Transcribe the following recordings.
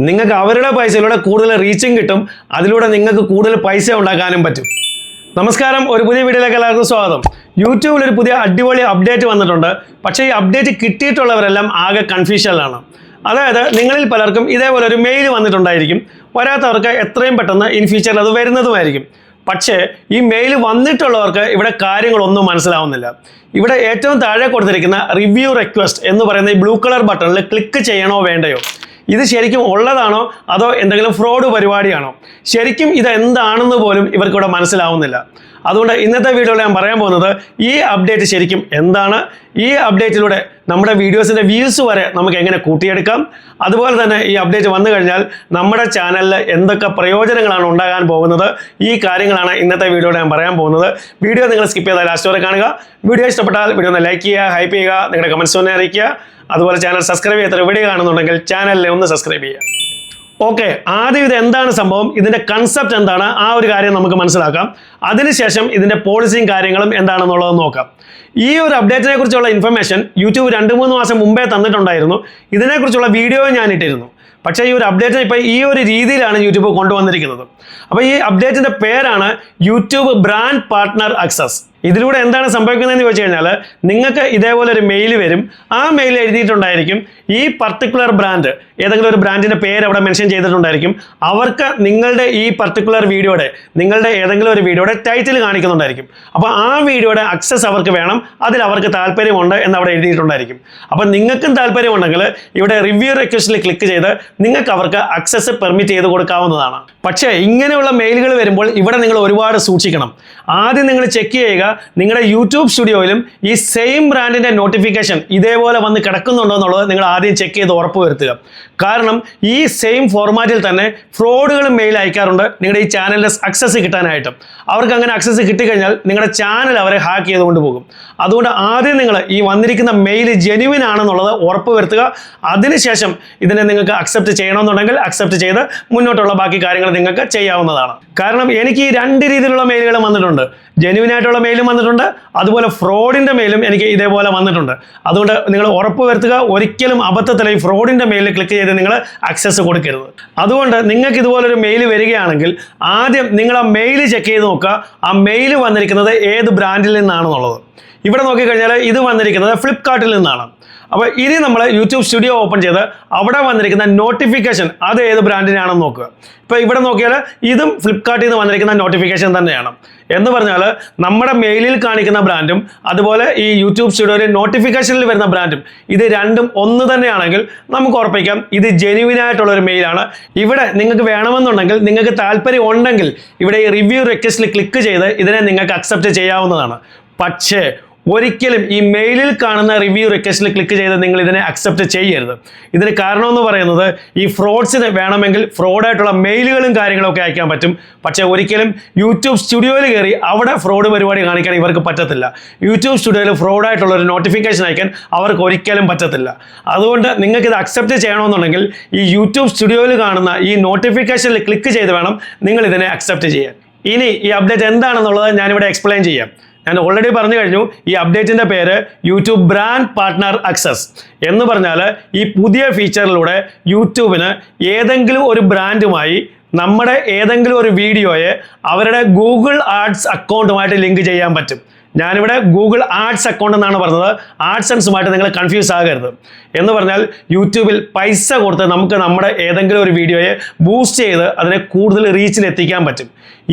നിങ്ങൾക്ക് അവരുടെ പൈസയിലൂടെ കൂടുതൽ റീച്ചും കിട്ടും, അതിലൂടെ നിങ്ങൾക്ക് കൂടുതൽ പൈസ ഉണ്ടാക്കാനും പറ്റും. നമസ്കാരം, ഒരു പുതിയ വീഡിയോയിലേക്ക് എല്ലാവർക്കും സ്വാഗതം. യൂട്യൂബിൽ ഒരു പുതിയ അടിപൊളി അപ്ഡേറ്റ് വന്നിട്ടുണ്ട്. പക്ഷേ ഈ അപ്ഡേറ്റ് കിട്ടിയിട്ടുള്ളവരെല്ലാം ആകെ കൺഫ്യൂഷനിലാണ്. അതായത് നിങ്ങളിൽ പലർക്കും ഇതേപോലെ ഒരു മെയിൽ വന്നിട്ടുണ്ടായിരിക്കും. വരാത്തവർക്ക് എത്രയും പെട്ടെന്ന് ഇൻ ഫ്യൂച്ചറിൽ അത് വരുന്നതുമായിരിക്കും. പക്ഷേ ഈ മെയിൽ വന്നിട്ടുള്ളവർക്ക് ഇവിടെ കാര്യങ്ങളൊന്നും മനസ്സിലാവുന്നില്ല. ഇവിടെ ഏറ്റവും താഴെ കൊടുത്തിരിക്കുന്ന റിവ്യൂ റിക്വസ്റ്റ് എന്ന് പറയുന്ന ഈ ബ്ലൂ കളർ ബട്ടണിൽ ക്ലിക്ക് ചെയ്യണോ വേണ്ടയോ, ഇത് ശരിക്കും ഉള്ളതാണോ അതോ എന്തെങ്കിലും ഫ്രോഡ് പരിപാടിയാണോ, ശരിക്കും ഇത് എന്താണെന്ന് പോലും ഇവർക്കിവിടെ മനസ്സിലാവുന്നില്ല. അതുകൊണ്ട് ഇന്നത്തെ വീഡിയോയിൽ ഞാൻ പറയാൻ പോകുന്നത് ഈ അപ്ഡേറ്റ് ശരിക്കും എന്താണ്, ഈ അപ്ഡേറ്റിലൂടെ നമ്മുടെ വീഡിയോസിൻ്റെ വ്യൂസ് വരെ നമുക്ക് എങ്ങനെ കൂട്ടിയെടുക്കാം, അതുപോലെ തന്നെ ഈ അപ്ഡേറ്റ് വന്നു കഴിഞ്ഞാൽ നമ്മുടെ ചാനലിൽ എന്തൊക്കെ പ്രയോജനങ്ങളാണ് ഉണ്ടാകാൻ പോകുന്നത്, ഈ കാര്യങ്ങളാണ് ഇന്നത്തെ വീഡിയോയിൽ ഞാൻ പറയാൻ പോകുന്നത്. വീഡിയോ നിങ്ങൾ സ്കിപ്പ് ചെയ്താൽ ലാസ്റ്റ് വരെ കാണുക. വീഡിയോ ഇഷ്ടപ്പെട്ടാൽ വീഡിയോ ഒന്ന് ലൈക്ക് ചെയ്യുക, ഹൈപ്പ് ചെയ്യുക, നിങ്ങളുടെ കമൻസ് ഒന്ന് അറിയിക്കുക. അതുപോലെ ചാനൽ സബ്സ്ക്രൈബ് ചെയ്യാത്ത വീഡിയോ കാണുന്നുണ്ടെങ്കിൽ ചാനലിൽ ഒന്ന് സബ്സ്ക്രൈബ് ചെയ്യുക. ഓക്കെ, ആദ്യം ഇത് എന്താണ് സംഭവം, ഇതിൻ്റെ കൺസെപ്റ്റ് എന്താണ്, ആ ഒരു കാര്യം നമുക്ക് മനസ്സിലാക്കാം. അതിനുശേഷം ഇതിൻ്റെ പോളിസിയും കാര്യങ്ങളും എന്താണെന്നുള്ളത് നോക്കാം. ഈ ഒരു അപ്ഡേറ്റിനെ കുറിച്ചുള്ള ഇൻഫർമേഷൻ യൂട്യൂബ് 2-3 മാസം മുമ്പേ തന്നിട്ടുണ്ടായിരുന്നു. ഇതിനെക്കുറിച്ചുള്ള വീഡിയോ ഞാൻ ഇട്ടിരുന്നു. പക്ഷേ ഈ ഒരു അപ്ഡേറ്റ് ഇപ്പോൾ ഈ ഒരു രീതിയിലാണ് യൂട്യൂബ് കൊണ്ടുവന്നിരിക്കുന്നത്. അപ്പോൾ ഈ അപ്ഡേറ്റിൻ്റെ പേരാണ് യൂട്യൂബ് ബ്രാൻഡ് പാർട്ട്ണർ ആക്സസ്. ഇതിലൂടെ എന്താണ് സംഭവിക്കുന്നതെന്ന് ചോദിച്ചു കഴിഞ്ഞാൽ, നിങ്ങൾക്ക് ഇതേപോലെ ഒരു മെയിൽ വരും. ആ മെയിൽ എഴുതിയിട്ടുണ്ടായിരിക്കും ഈ പർട്ടിക്കുലർ ബ്രാൻഡ്, ഏതെങ്കിലും ഒരു ബ്രാൻഡിൻ്റെ പേര് അവിടെ മെൻഷൻ ചെയ്തിട്ടുണ്ടായിരിക്കും. അവർക്ക് നിങ്ങളുടെ ഈ പർട്ടിക്കുലർ വീഡിയോയുടെ, നിങ്ങളുടെ ഏതെങ്കിലും ഒരു വീഡിയോയുടെ ടൈറ്റിൽ കാണിക്കുന്നുണ്ടായിരിക്കും. അപ്പോൾ ആ വീഡിയോയുടെ അക്സസ് അവർക്ക് വേണം, അതിൽ അവർക്ക് താല്പര്യമുണ്ട് എന്ന് അവിടെ എഴുതിയിട്ടുണ്ടായിരിക്കും. അപ്പോൾ നിങ്ങൾക്കും താല്പര്യമുണ്ടെങ്കിൽ ഇവിടെ റിവ്യൂ റിക്വസ്റ്റിൽ ക്ലിക്ക് ചെയ്ത് നിങ്ങൾക്ക് അവർക്ക് അക്സസ് പെർമിറ്റ് ചെയ്ത് കൊടുക്കാവുന്നതാണ്. പക്ഷേ ഇങ്ങനെയുള്ള മെയിലുകൾ വരുമ്പോൾ ഇവിടെ നിങ്ങൾ ഒരുപാട് സൂക്ഷിക്കണം. ആദ്യം നിങ്ങൾ ചെക്ക് ചെയ്യുക, നിങ്ങളുടെ യൂട്യൂബ് സ്റ്റുഡിയോയിലും ഈ സെയിം ബ്രാൻഡിൻ്റെ നോട്ടിഫിക്കേഷൻ ഇതേപോലെ വന്ന് കിടക്കുന്നുണ്ടോ എന്നുള്ളത് നിങ്ങൾ ആദ്യം ചെക്ക് ചെയ്ത് ഉറപ്പ് വരുത്തുക. കാരണം ഈ സെയിം ഫോർമാറ്റിൽ തന്നെ ഫ്രോഡുകളും മെയിൽ അയക്കാറുണ്ട് നിങ്ങളുടെ ഈ ചാനലിൻ്റെ അക്സസ് കിട്ടാനായിട്ട്. അവർക്ക് അങ്ങനെ അക്സസ് കിട്ടിക്കഴിഞ്ഞാൽ നിങ്ങളുടെ ചാനൽ അവരെ ഹാക്ക് ചെയ്തുകൊണ്ട് പോകും. അതുകൊണ്ട് ആദ്യം നിങ്ങൾ ഈ വന്നിരിക്കുന്ന മെയിൽ ജെന്യുവിൻ ആണെന്നുള്ളത് ഉറപ്പ് വരുത്തുക. അതിനുശേഷം ഇതിനെ നിങ്ങൾക്ക് അക്സെപ്റ്റ് ചെയ്യണമെന്നുണ്ടെങ്കിൽ അക്സെപ്റ്റ് ചെയ്ത് മുന്നോട്ടുള്ള ബാക്കി കാര്യങ്ങൾ നിങ്ങൾക്ക് ചെയ്യാവുന്നതാണ്. കാരണം എനിക്ക് ഈ 2 രീതിയിലുള്ള മെയിലുകൾ വന്നിട്ടുണ്ട്. ജെന്യുവിൻ ആയിട്ടുള്ള മെയിലും വന്നിട്ടുണ്ട്, അതുപോലെ ഫ്രോഡിൻ്റെ മെയിലും എനിക്ക് ഇതേപോലെ വന്നിട്ടുണ്ട്. അതുകൊണ്ട് നിങ്ങൾ ഉറപ്പ് വരുത്തുക, ഒരിക്കലും അബദ്ധത്തിൽ ഈ ഫ്രോഡിൻ്റെ മെയിലിൽ ക്ലിക്ക് ചെയ്ത് നിങ്ങൾ അക്സസ് കൊടുക്കരുത്. അതുകൊണ്ട് നിങ്ങൾക്ക് ഇതുപോലൊരു മെയിൽ വരികയാണെങ്കിൽ ആദ്യം നിങ്ങൾ ആ മെയിൽ ചെക്ക് ചെയ്ത് നോക്കുക, ആ മെയിൽ വന്നിരിക്കുന്നത് ഏത് ബ്രാൻഡിൽ നിന്നാണെന്നുള്ളത്. ഇവിടെ നോക്കിക്കഴിഞ്ഞാൽ ഇത് വന്നിരിക്കുന്നത് ഫ്ലിപ്കാർട്ടിൽ നിന്നാണ്. അപ്പോൾ ഇനി നമ്മൾ യൂട്യൂബ് സ്റ്റുഡിയോ ഓപ്പൺ ചെയ്ത് അവിടെ വന്നിരിക്കുന്ന നോട്ടിഫിക്കേഷൻ അത് ഏത് ബ്രാൻഡിനാണെന്ന് നോക്കുക. ഇപ്പോൾ ഇവിടെ നോക്കിയാൽ ഇതും ഫ്ലിപ്കാർട്ടിൽ നിന്ന് വന്നിരിക്കുന്ന നോട്ടിഫിക്കേഷൻ തന്നെയാണ്. എന്ന് പറഞ്ഞാൽ നമ്മുടെ മെയിലിൽ കാണിക്കുന്ന ബ്രാൻഡും അതുപോലെ ഈ യൂട്യൂബ് സ്റ്റുഡിയോയിലെ നോട്ടിഫിക്കേഷനിൽ വരുന്ന ബ്രാൻഡും ഇത് രണ്ടും ഒന്ന് തന്നെയാണെങ്കിൽ നമുക്ക് ഉറപ്പിക്കാം ഇത് ജെന്യുവിൻ ആയിട്ടുള്ളൊരു മെയിലാണ്. ഇവിടെ നിങ്ങൾക്ക് വേണമെന്നുണ്ടെങ്കിൽ, നിങ്ങൾക്ക് താല്പര്യം ഉണ്ടെങ്കിൽ ഇവിടെ ഈ റിവ്യൂ റിക്വസ്റ്റിൽ ക്ലിക്ക് ചെയ്ത് ഇതിനെ നിങ്ങൾക്ക് അക്സെപ്റ്റ് ചെയ്യാവുന്നതാണ്. പക്ഷേ ഒരിക്കലും ഈ മെയിലിൽ കാണുന്ന റിവ്യൂ റിക്വസ്റ്റിൽ ക്ലിക്ക് ചെയ്ത് നിങ്ങൾ ഇതിനെ അക്സെപ്റ്റ് ചെയ്യരുത്. ഇതിന് കാരണമെന്ന് പറയുന്നത്, ഈ ഫ്രോഡ്സിന് വേണമെങ്കിൽ ഫ്രോഡായിട്ടുള്ള മെയിലുകളും കാര്യങ്ങളൊക്കെ അയക്കാൻ പറ്റും. പക്ഷേ ഒരിക്കലും യൂട്യൂബ് സ്റ്റുഡിയോയിൽ കയറി അവിടെ ഫ്രോഡ് പരിപാടി കാണിക്കാൻ ഇവർക്ക് പറ്റത്തില്ല. യൂട്യൂബ് സ്റ്റുഡിയോയിൽ ഫ്രോഡായിട്ടുള്ള ഒരു നോട്ടിഫിക്കേഷൻ അയക്കാൻ അവർക്ക് ഒരിക്കലും പറ്റത്തില്ല. അതുകൊണ്ട് നിങ്ങൾക്കിത് അക്സെപ്റ്റ് ചെയ്യണമെന്നുണ്ടെങ്കിൽ ഈ യൂട്യൂബ് സ്റ്റുഡിയോയിൽ കാണുന്ന ഈ നോട്ടിഫിക്കേഷനിൽ ക്ലിക്ക് ചെയ്ത് വേണം നിങ്ങൾ ഇതിനെ അക്സെപ്റ്റ് ചെയ്യാൻ. ഇനി ഈ അപ്ഡേറ്റ് എന്താണെന്നുള്ളത് ഞാനിവിടെ എക്സ്പ്ലെയിൻ ചെയ്യാം. ഞാൻ ഓൾറെഡി പറഞ്ഞു കഴിഞ്ഞു, ഈ അപ്ഡേറ്റിൻ്റെ പേര് യൂട്യൂബ് ബ്രാൻഡ് പാർട്ട്ണർ ആക്സസ് എന്ന് പറഞ്ഞാൽ ഈ പുതിയ ഫീച്ചറിലൂടെ യൂട്യൂബിന് ഏതെങ്കിലും ഒരു ബ്രാൻഡുമായി നമ്മുടെ ഏതെങ്കിലും ഒരു വീഡിയോയെ അവരുടെ ഗൂഗിൾ ആഡ്സ് അക്കൗണ്ടുമായിട്ട് ലിങ്ക് ചെയ്യാൻ പറ്റും. ഞാനിവിടെ ഗൂഗിൾ ആഡ്സ് അക്കൗണ്ട് എന്നാണ് പറഞ്ഞത്, ആഡ്സൻസുമായിട്ട് നിങ്ങൾ കൺഫ്യൂസ് ആകരുത്. എന്ന് പറഞ്ഞാൽ യൂട്യൂബിൽ പൈസ കൊടുത്ത് നമുക്ക് നമ്മുടെ ഏതെങ്കിലും ഒരു വീഡിയോയെ ബൂസ്റ്റ് ചെയ്ത് അതിനെ കൂടുതൽ റീച്ചിൽ എത്തിക്കാൻ പറ്റും.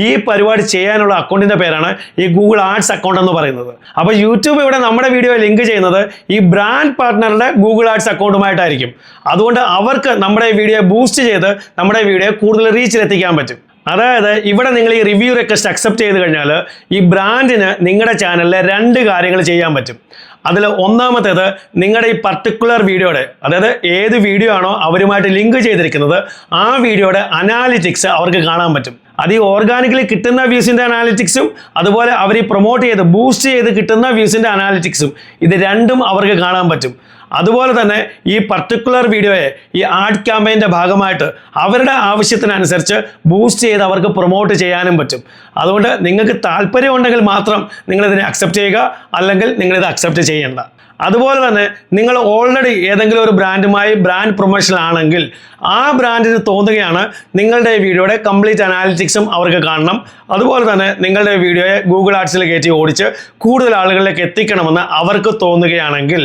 ഈ പരിപാടി ചെയ്യാനുള്ള അക്കൗണ്ടിൻ്റെ പേരാണ് ഈ ഗൂഗിൾ ആഡ്സ് അക്കൗണ്ട് എന്ന് പറയുന്നത്. അപ്പോൾ യൂട്യൂബ് ഇവിടെ നമ്മുടെ വീഡിയോ ലിങ്ക് ചെയ്യുന്നത് ഈ ബ്രാൻഡ് പാർട്ട്ണറുടെ ഗൂഗിൾ ആഡ്സ് അക്കൗണ്ടുമായിട്ടായിരിക്കും. അതുകൊണ്ട് അവർക്ക് നമ്മുടെ വീഡിയോ ബൂസ്റ്റ് ചെയ്ത് നമ്മുടെ വീഡിയോ കൂടുതൽ റീച്ചിൽ എത്തിക്കാൻ പറ്റും. അതായത് ഇവിടെ നിങ്ങൾ ഈ റിവ്യൂ റിക്വസ്റ്റ് അക്സെപ്റ്റ് ചെയ്ത് കഴിഞ്ഞാൽ ഈ ബ്രാൻഡിന് നിങ്ങളുടെ ചാനലിൽ 2 കാര്യങ്ങൾ ചെയ്യാൻ പറ്റും. അതിൽ ഒന്നാമത്തേത്, നിങ്ങളുടെ ഈ പർട്ടിക്കുലർ വീഡിയോയുടെ, അതായത് ഏത് വീഡിയോ ആണോ അവരുമായിട്ട് ലിങ്ക് ചെയ്തിരിക്കുന്നത് ആ വീഡിയോയുടെ അനാലിറ്റിക്സ് അവർക്ക് കാണാൻ പറ്റും. അത് ഈ ഓർഗാനിക്കലി കിട്ടുന്ന വ്യൂസിൻ്റെ അനാലിറ്റിക്സും അതുപോലെ അവർ ഈ പ്രൊമോട്ട് ചെയ്ത് ബൂസ്റ്റ് ചെയ്ത് കിട്ടുന്ന വ്യൂസിൻ്റെ അനാലിറ്റിക്സും ഇത് രണ്ടും അവർക്ക് കാണാൻ പറ്റും. അതുപോലെ തന്നെ ഈ പർട്ടിക്കുലർ വീഡിയോയെ ഈ ആഡ് ക്യാമ്പയിൻ്റെ ഭാഗമായിട്ട് അവരുടെ ആവശ്യത്തിനനുസരിച്ച് ബൂസ്റ്റ് ചെയ്ത് അവർക്ക് പ്രൊമോട്ട് ചെയ്യാനും പറ്റും. അതുകൊണ്ട് നിങ്ങൾക്ക് താല്പര്യമുണ്ടെങ്കിൽ മാത്രം നിങ്ങളിതിനെ അക്സെപ്റ്റ് ചെയ്യുക, അല്ലെങ്കിൽ നിങ്ങളിത് അക്സെപ്റ്റ് ചെയ്യേണ്ട. അതുപോലെ തന്നെ നിങ്ങൾ ഓൾറെഡി ഏതെങ്കിലും ഒരു ബ്രാൻഡുമായി ബ്രാൻഡ് പ്രൊമോഷൻ ആണെങ്കിൽ ആ ബ്രാൻഡിന് തോന്നുകയാണ് നിങ്ങളുടെ വീഡിയോയുടെ കംപ്ലീറ്റ് അനാലിറ്റിക്സും അവർക്ക് കാണണം, അതുപോലെ തന്നെ നിങ്ങളുടെ വീഡിയോയെ ഗൂഗിൾ ആഡ്സിൽ കയറ്റി ഓടിച്ച് കൂടുതൽ ആളുകളിലേക്ക് എത്തിക്കണമെന്ന് അവർക്ക് തോന്നുകയാണെങ്കിൽ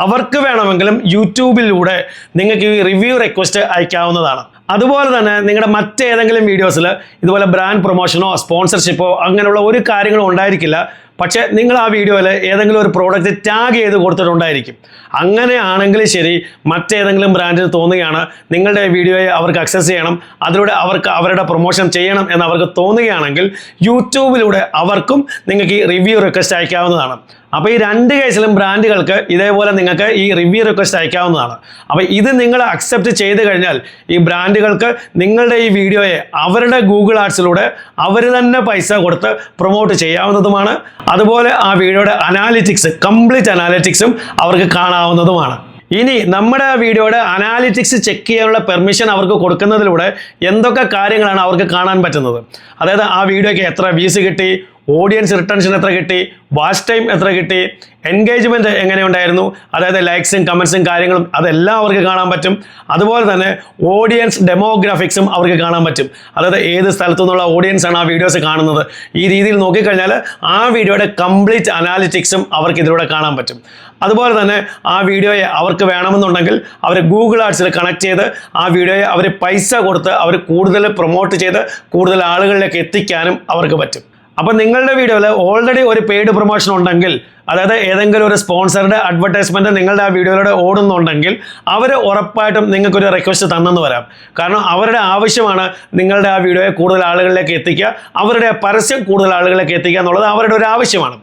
അവർക്ക് വേണമെങ്കിലും യൂട്യൂബിലൂടെ നിങ്ങൾക്ക് ഈ റിവ്യൂ റിക്വസ്റ്റ് അയക്കാവുന്നതാണ്. അതുപോലെ തന്നെ നിങ്ങളുടെ മറ്റേതെങ്കിലും വീഡിയോസിൽ ഇതുപോലെ ബ്രാൻഡ് പ്രൊമോഷനോ സ്പോൺസർഷിപ്പോ അങ്ങനെയുള്ള ഒരു കാര്യങ്ങളും ഉണ്ടായിരിക്കില്ല. പക്ഷേ നിങ്ങൾ ആ വീഡിയോയിൽ ഏതെങ്കിലും ഒരു പ്രോഡക്റ്റ് ടാഗ് ചെയ്ത് കൊടുത്തിട്ടുണ്ടായിരിക്കും. അങ്ങനെയാണെങ്കിൽ ശരി, മറ്റേതെങ്കിലും ബ്രാൻഡിന് തോന്നുകയാണ് നിങ്ങളുടെ വീഡിയോയെ അവർക്ക് അക്സസ് ചെയ്യണം, അതിലൂടെ അവർക്ക് അവരുടെ പ്രൊമോഷൻ ചെയ്യണം എന്ന് അവർക്ക് തോന്നുകയാണെങ്കിൽ യൂട്യൂബിലൂടെ അവർക്കും നിങ്ങൾക്ക് ഈ റിവ്യൂ റിക്വസ്റ്റ് അയക്കാവുന്നതാണ്. അപ്പോൾ ഈ രണ്ട് കേസിലും ബ്രാൻഡുകൾക്ക് ഇതേപോലെ നിങ്ങൾക്ക് ഈ റിവ്യൂ റിക്വസ്റ്റ് അയക്കാവുന്നതാണ്. അപ്പോൾ ഇത് നിങ്ങൾ അക്സെപ്റ്റ് ചെയ്ത് കഴിഞ്ഞാൽ ഈ ബ്രാൻഡുകൾക്ക് നിങ്ങളുടെ ഈ വീഡിയോയെ അവരുടെ ഗൂഗിൾ ആഡ്സിലൂടെ അവർ തന്നെ പൈസ കൊടുത്ത് പ്രൊമോട്ട് ചെയ്യാവുന്നതുമാണ്. അതുപോലെ ആ വീഡിയോയുടെ അനാലിറ്റിക്സ്, കംപ്ലീറ്റ് അനാലിറ്റിക്സും അവർക്ക് കാണാവുന്നതുമാണ്. ഇനി നമ്മുടെ വീഡിയോയുടെ അനാലിറ്റിക്സ് ചെക്ക് ചെയ്യാനുള്ള പെർമിഷൻ അവർക്ക് കൊടുക്കുന്നതിലൂടെ എന്തൊക്കെ കാര്യങ്ങളാണ് അവർക്ക് കാണാൻ പറ്റുന്നത്, അതായത് ആ വീഡിയോയ്ക്ക് എത്ര വ്യൂസ് കിട്ടി, ഓഡിയൻസ് റിട്ടൻഷൻ എത്ര കിട്ടി, വാച്ച് ടൈം എത്ര കിട്ടി, എൻഗേജ്മെൻറ്റ് എങ്ങനെയുണ്ടായിരുന്നു, അതായത് ലൈക്സും കമൻസും കാര്യങ്ങളും അതെല്ലാം അവർക്ക് കാണാൻ പറ്റും. അതുപോലെ തന്നെ ഓഡിയൻസ് ഡെമോഗ്രാഫിക്സും അവർക്ക് കാണാൻ പറ്റും, അതായത് ഏത് സ്ഥലത്തു നിന്നുള്ള ഓഡിയൻസ് ആണ് ആ വീഡിയോസ് കാണുന്നത്. ഈ രീതിയിൽ നോക്കിക്കഴിഞ്ഞാൽ ആ വീഡിയോയുടെ കംപ്ലീറ്റ് അനാലിറ്റിക്സും അവർക്ക് ഇതിലൂടെ കാണാൻ പറ്റും. അതുപോലെ തന്നെ ആ വീഡിയോയെ അവർക്ക് വേണമെന്നുണ്ടെങ്കിൽ അവർ ഗൂഗിൾ ആഡ്സിൽ കണക്ട് ചെയ്ത് ആ വീഡിയോയെ അവർ പൈസ കൊടുത്ത് അവർ കൂടുതൽ പ്രൊമോട്ട് ചെയ്ത് കൂടുതൽ ആളുകളിലേക്ക് എത്തിക്കാനും അവർക്ക് പറ്റും. അപ്പം നിങ്ങളുടെ വീഡിയോയിൽ ഓൾറെഡി ഒരു പെയ്ഡ് പ്രൊമോഷൻ ഉണ്ടെങ്കിൽ, അതായത് ഏതെങ്കിലും ഒരു സ്പോൺസറുടെ അഡ്വർടൈസ്മെൻറ്റ് നിങ്ങളുടെ ആ വീഡിയോയിലൂടെ ഓടുന്നുണ്ടെങ്കിൽ അവർ ഉറപ്പായിട്ടും നിങ്ങൾക്കൊരു റിക്വസ്റ്റ് തന്നെന്ന് വരാം. കാരണം അവരുടെ ആവശ്യമാണ് നിങ്ങളുടെ ആ വീഡിയോയെ കൂടുതൽ ആളുകളിലേക്ക് എത്തിക്കുക, അവരുടെ പരസ്യം കൂടുതൽ ആളുകളിലേക്ക് എത്തിക്കുക എന്നുള്ളത് അവരുടെ ഒരു ആവശ്യമാണ്.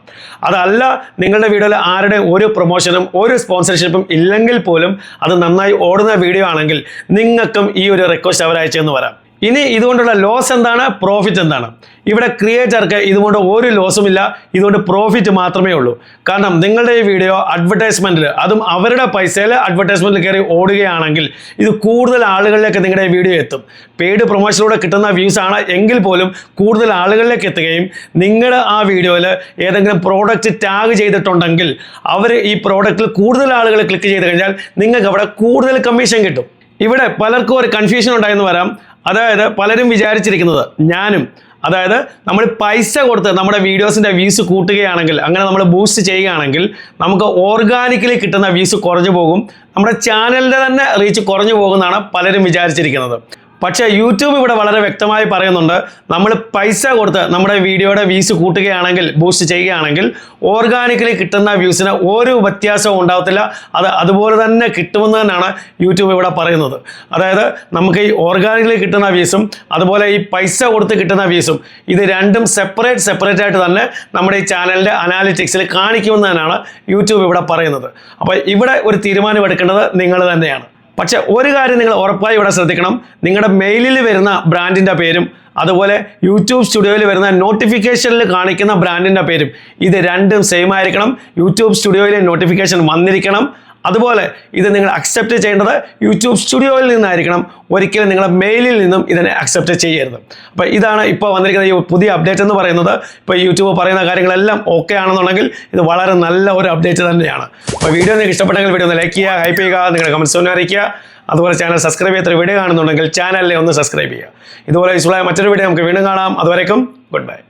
അതല്ല നിങ്ങളുടെ വീഡിയോയിൽ ആരുടെ ഒരു പ്രൊമോഷനും ഒരു സ്പോൺസർഷിപ്പും ഇല്ലെങ്കിൽ പോലും അത് നന്നായി ഓടുന്ന വീഡിയോ ആണെങ്കിൽ നിങ്ങൾക്കും ഈ ഒരു റിക്വസ്റ്റ് അവർ അയച്ചെന്ന് വരാം. ഇനി ഇതുകൊണ്ടുള്ള ലോസ് എന്താണ്, പ്രോഫിറ്റ് എന്താണ്? ഇവിടെ ക്രിയേറ്റർക്ക് ഇതുകൊണ്ട് ഒരു ലോസും ഇല്ല, ഇതുകൊണ്ട് പ്രോഫിറ്റ് മാത്രമേ ഉള്ളൂ. കാരണം നിങ്ങളുടെ ഈ വീഡിയോ അഡ്വർടൈസ്മെൻറ്റിൽ, അതും അവരുടെ പൈസയിൽ അഡ്വർടൈസ്മെൻറ്റിൽ കയറി ഓടുകയാണെങ്കിൽ ഇത് കൂടുതൽ ആളുകളിലേക്ക് നിങ്ങളുടെ വീഡിയോ എത്തും. പെയ്ഡ് പ്രൊമോഷനിലൂടെ കിട്ടുന്ന വ്യൂസ് ആണ് എങ്കിൽ പോലും കൂടുതൽ ആളുകളിലേക്ക് എത്തുകയും നിങ്ങളുടെ ആ വീഡിയോയിൽ ഏതെങ്കിലും പ്രോഡക്റ്റ് ടാഗ് ചെയ്തിട്ടുണ്ടെങ്കിൽ അവർ ഈ പ്രോഡക്റ്റിൽ കൂടുതൽ ആളുകൾ ക്ലിക്ക് ചെയ്ത് കഴിഞ്ഞാൽ നിങ്ങൾക്ക് അവിടെ കൂടുതൽ കമ്മീഷൻ കിട്ടും. ഇവിടെ പലർക്കും ഒരു കൺഫ്യൂഷൻ ഉണ്ടായെന്ന് വരാം. അതായത് പലരും വിചാരിച്ചിരിക്കുന്നത്, ഞാനും, അതായത് നമ്മൾ പൈസ കൊടുത്ത് നമ്മുടെ വീഡിയോസിൻ്റെ വ്യൂസ് കൂട്ടുകയാണെങ്കിൽ, അങ്ങനെ നമ്മൾ ബൂസ്റ്റ് ചെയ്യുകയാണെങ്കിൽ നമുക്ക് ഓർഗാനിക്കലി കിട്ടുന്ന വ്യൂസ് കുറഞ്ഞു പോകും, നമ്മുടെ ചാനലിൻ്റെ തന്നെ റീച്ച് കുറഞ്ഞു പോകുമെന്നാണ് പലരും വിചാരിച്ചിരിക്കുന്നത്. പക്ഷേ യൂട്യൂബ് ഇവിടെ വളരെ വ്യക്തമായി പറയുന്നുണ്ട്, നമ്മൾ പൈസ കൊടുത്ത് നമ്മുടെ വീഡിയോയുടെ വ്യൂസ് കൂട്ടുകയാണെങ്കിൽ, ബൂസ്റ്റ് ചെയ്യുകയാണെങ്കിൽ ഓർഗാനിക്കലി കിട്ടുന്ന വ്യൂസിന് ഒരു വ്യത്യാസവും ഉണ്ടാകത്തില്ല, അത് അതുപോലെ തന്നെ കിട്ടുമെന്ന് തന്നെയാണ് യൂട്യൂബ് ഇവിടെ പറയുന്നത്. അതായത് നമുക്ക് ഈ ഓർഗാനിക്കലി കിട്ടുന്ന വ്യൂസും അതുപോലെ ഈ പൈസ കൊടുത്ത് കിട്ടുന്ന വ്യൂസും ഇത് രണ്ടും സെപ്പറേറ്റ് ആയിട്ട് തന്നെ നമ്മുടെ ഈ ചാനലിൻ്റെ അനാലിറ്റിക്സിൽ കാണിക്കുമെന്ന് തന്നെയാണ് യൂട്യൂബ് ഇവിടെ പറയുന്നത്. അപ്പോൾ ഇവിടെ ഒരു തീരുമാനം എടുക്കേണ്ടത് നിങ്ങൾ തന്നെയാണ്. പക്ഷെ ഒരു കാര്യം നിങ്ങൾ ഉറപ്പായി ഇവിടെ ശ്രദ്ധിക്കണം, നിങ്ങളുടെ മെയിലിൽ വരുന്ന ബ്രാൻഡിൻ്റെ പേരും അതുപോലെ യൂട്യൂബ് സ്റ്റുഡിയോയിൽ വരുന്ന നോട്ടിഫിക്കേഷനിൽ കാണിക്കുന്ന ബ്രാൻഡിൻ്റെ പേരും ഇത് രണ്ടും സെയിം ആയിരിക്കണം. യൂട്യൂബ് സ്റ്റുഡിയോയിലെ നോട്ടിഫിക്കേഷൻ വന്നിരിക്കണം. അതുപോലെ ഇത് നിങ്ങൾ അക്സെപ്റ്റ് ചെയ്യേണ്ടത് യൂട്യൂബ് സ്റ്റുഡിയോയിൽ നിന്നായിരിക്കണം, ഒരിക്കലും നിങ്ങളുടെ മെയിലിൽ നിന്നും ഇതിനെ അക്സെപ്റ്റ് ചെയ്യരുത്. അപ്പോൾ ഇതാണ് ഇപ്പോൾ വന്നിരിക്കുന്ന ഈ പുതിയ അപ്ഡേറ്റ് എന്ന് പറയുന്നത്. ഇപ്പോൾ യൂട്യൂബ് പറയുന്ന കാര്യങ്ങളെല്ലാം ഓക്കെ ആണെന്നുണ്ടെങ്കിൽ ഇത് വളരെ നല്ല ഒരു അപ്ഡേറ്റ് തന്നെയാണ്. അപ്പോൾ വീഡിയോ നിങ്ങൾക്ക് ഇഷ്ടപ്പെട്ടെങ്കിൽ വീഡിയോ ഒന്ന് ലൈക്ക് ചെയ്യുക, ഹൈപ്പ് ചെയ്യുക, നിങ്ങളുടെ കമൻസ് ഒന്ന് അറിയിക്കുക. അതുപോലെ ചാനൽ സബ്സ്ക്രൈബ് ചെയ്യാത്ത വീഡിയോ കാണുന്നുണ്ടെങ്കിൽ ചാനലിനെ ഒന്ന് സബ്സ്ക്രൈബ് ചെയ്യുക. ഇതുപോലെ യൂസ്ഫുള്ളായ മറ്റൊരു വീഡിയോ നമുക്ക് വീണ്ടും കാണാം. അതുവരേക്കും ഗുഡ് ബൈ.